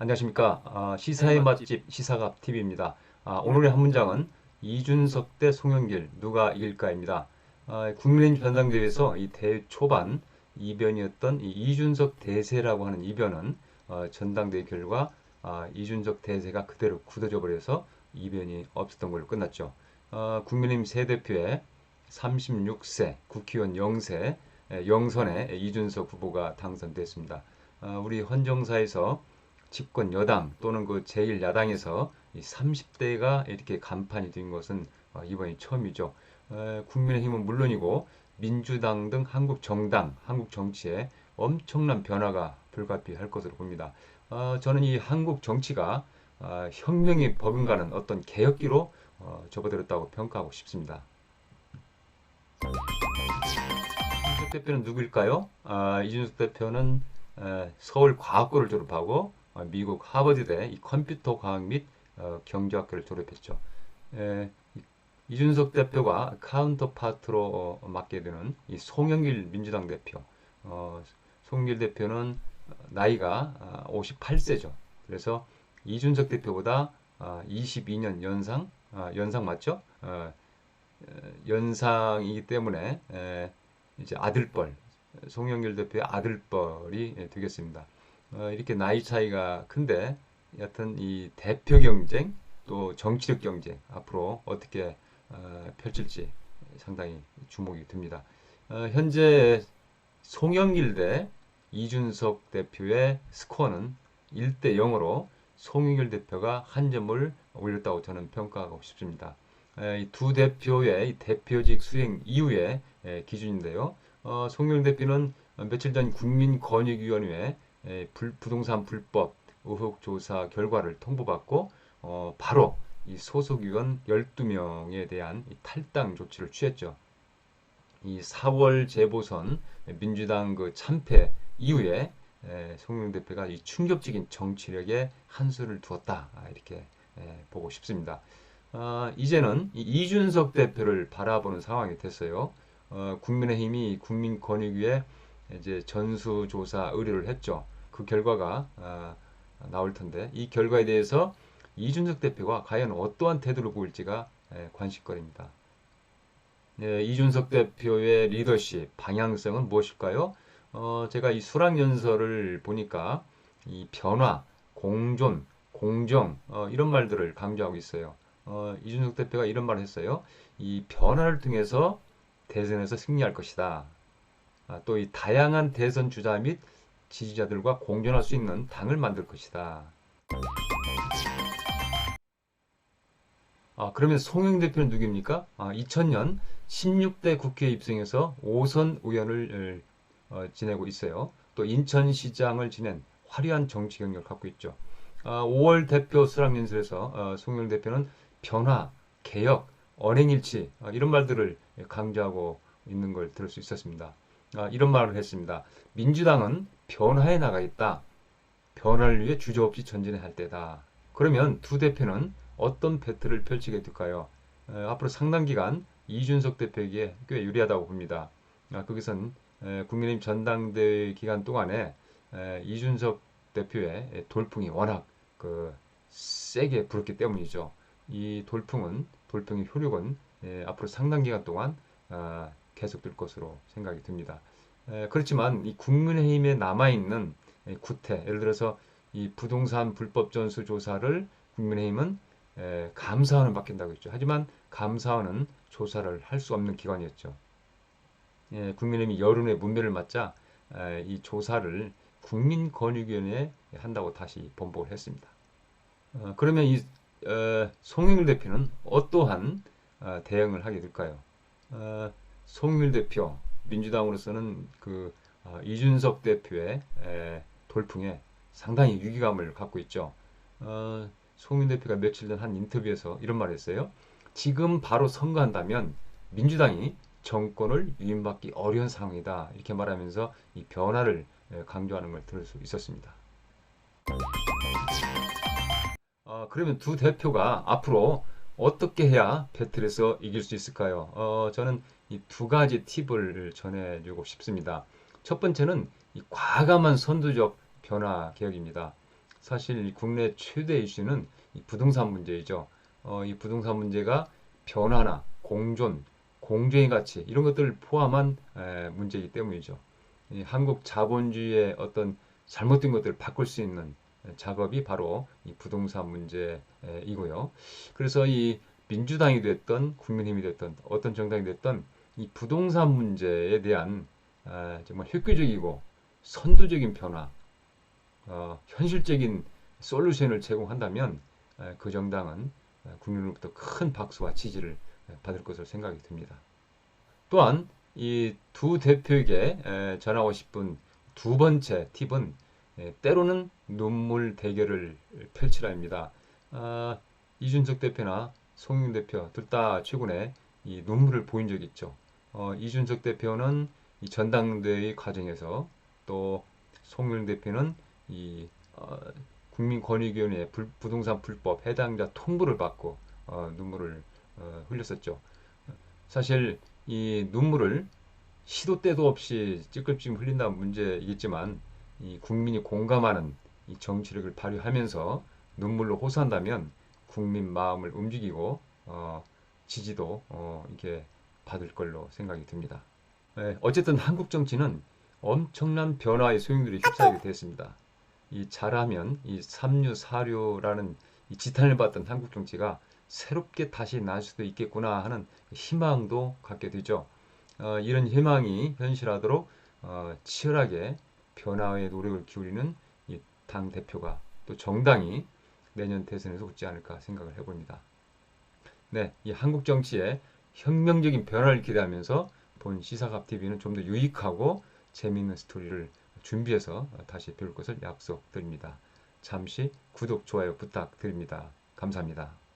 안녕하십니까. 시사의 맛집 시사갑 TV입니다. 오늘의 한 문장은 이준석 대 송영길 누가 이길까입니다. 국민의힘 전당대회에서 이 대회 초반 이변이었던 이 이준석 대세라고 하는 이변은 전당대회 결과 이준석 대세가 그대로 굳어져 버려서 이변이 없었던 걸로 끝났죠. 국민의힘 새 대표에 36세 국회의원 영세 영선의 이준석 후보가 당선됐습니다. 우리 헌정사에서 집권 여당 또는 그 제1야당에서 30대가 이렇게 간판이 된 것은 이번이 처음이죠. 국민의힘은 물론이고 민주당 등 한국 정당, 한국 정치에 엄청난 변화가 불가피할 것으로 봅니다. 저는 이 한국 정치가 혁명이 버금가는 어떤 개혁기로 접어들었다고 평가하고 싶습니다. 이준석 대표는 누구일까요? 이준석 대표는 서울과학고를 졸업하고 미국 하버드대 컴퓨터 과학 및 경제학교를 졸업했죠. 이준석 대표가 카운터파트로 맡게 되는 이 송영길 민주당 대표. 송영길 대표는 나이가 58세죠. 그래서 이준석 대표보다 22년 연상 맞죠? 연상이기 때문에 이제 아들뻘, 송영길 대표의 아들뻘이 되겠습니다. 이렇게 나이 차이가 큰데 여하튼 이 대표 경쟁 또 정치력 경쟁 앞으로 어떻게 펼칠지 상당히 주목이 듭니다. 현재 송영길 대 이준석 대표의 스코어는 1대 0으로 송영길 대표가 한 점을 올렸다고 저는 평가하고 싶습니다. 이 두 대표의 대표직 수행 이후의 기준인데요. 송영길 대표는 며칠 전 국민권익위원회 부동산 불법 의혹 조사 결과를 통보받고 바로 이 소속 의원 12명에 대한 탈당 조치를 취했죠. 이 4월 재보선 민주당 그 참패 이후에 송영길 대표가 이 충격적인 정치력에 한 수를 두었다 이렇게 보고 싶습니다. 이제는 이준석 대표를 바라보는 상황이 됐어요. 국민의힘이 국민권익위에 이제 전수조사 의뢰를 했죠. 그 결과가 나올 텐데 이 결과에 대해서 이준석 대표가 과연 어떠한 태도를 보일지가 관심거리입니다. 이준석 대표의 리더십 방향성은 무엇일까요? 제가 이 수락연설을 보니까 이 변화, 공존, 공정 이런 말들을 강조하고 있어요. 이준석 대표가 이런 말을 했어요. 이 변화를 통해서 대선에서 승리할 것이다. 또 이 다양한 대선 주자 및 지지자들과 공존할 수 있는 당을 만들 것이다. 그러면 송영 대표는 누굽니까? 2000년 16대 국회에 입성해서 5선 의원을 지내고 있어요. 또 인천시장을 지낸 화려한 정치 경력을 갖고 있죠. 5월 대표 수락연설에서 송영 대표는 변화, 개혁, 언행일치 이런 말들을 강조하고 있는 걸 들을 수 있었습니다. 이런 말을 했습니다. 민주당은 변화에 나가 있다. 변화를 위해 주저없이 전진해야 할 때다. 그러면 두 대표는 어떤 배틀을 펼치게 될까요? 앞으로 상당 기간 이준석 대표에게 꽤 유리하다고 봅니다. 거기선 국민의힘 전당대회 기간 동안에 이준석 대표의 돌풍이 워낙 세게 불었기 때문이죠. 이 돌풍의 효력은 앞으로 상당 기간 동안 계속될 것으로 생각이 듭니다. 그렇지만 이 국민의힘에 남아있는 구태, 예를 들어서 이 부동산 불법 전수 조사를 국민의힘은 감사원을 맡긴다고 했죠. 하지만 감사원은 조사를 할 수 없는 기관이었죠. 국민의힘이 여론의 문매를 맞자 이 조사를 국민권익위원회에 한다고 다시 번복을 했습니다. 그러면 이 송영길 대표는 어떠한 대응을 하게 될까요? 송영길 대표, 민주당으로서는 이준석 대표의 돌풍에 상당히 위기감을 갖고 있죠. 송영길 대표가 며칠 전 한 인터뷰에서 이런 말을 했어요. 지금 바로 선거한다면 민주당이 정권을 위임받기 어려운 상황이다. 이렇게 말하면서 이 변화를 강조하는 걸 들을 수 있었습니다. 그러면 두 대표가 앞으로 어떻게 해야 배틀에서 이길 수 있을까요? 저는 이 두 가지 팁을 전해주고 싶습니다. 첫 번째는 이 과감한 선두적 변화 개혁입니다. 사실 이 국내 최대 이슈는 이 부동산 문제이죠. 이 부동산 문제가 변화나 공존, 공정의 가치 이런 것들을 포함한 문제이기 때문이죠. 이 한국 자본주의의 어떤 잘못된 것들을 바꿀 수 있는 작업이 바로 이 부동산 문제이고요. 그래서 이 민주당이 됐던 국민힘이 됐던 어떤 정당이 됐던 이 부동산 문제에 대한 정말 획기적이고 선두적인 변화, 현실적인 솔루션을 제공한다면 그 정당은 국민으로부터 큰 박수와 지지를 받을 것으로 생각이 듭니다. 또한 이 두 대표에게 전하고 싶은 두 번째 팁은 때로는 눈물 대결을 펼치라입니다. 이준석 대표나 송영 대표 둘 다 최근에 이 눈물을 보인 적이 있죠. 이준석 대표는 이 전당대회 과정에서 또 송영 대표는 이 국민권익위원회 부동산 불법 해당자 통보를 받고 눈물을 흘렸었죠. 사실 이 눈물을 시도 때도 없이 찔끔찔끔 흘린다는 문제이겠지만 이 국민이 공감하는 이 정치력을 발휘하면서 눈물로 호소한다면 국민 마음을 움직이고 지지도 이렇게 받을 걸로 생각이 듭니다. 어쨌든 한국 정치는 엄청난 변화의 소용돌이에 휩싸이게 됐습니다. 이 잘하면 이 삼류 사류라는 이 지탄을 받던 한국 정치가 새롭게 다시 날 수도 있겠구나 하는 희망도 갖게 되죠. 이런 희망이 현실화도록 치열하게 변화의 노력을 기울이는 이 당 대표가 또 정당이 내년 대선에서 웃지 않을까 생각을 해봅니다. 네, 이 한국 정치의 혁명적인 변화를 기대하면서 본 시사갑 TV는 좀 더 유익하고 재미있는 스토리를 준비해서 다시 배울 것을 약속드립니다. 잠시 구독, 좋아요 부탁드립니다. 감사합니다.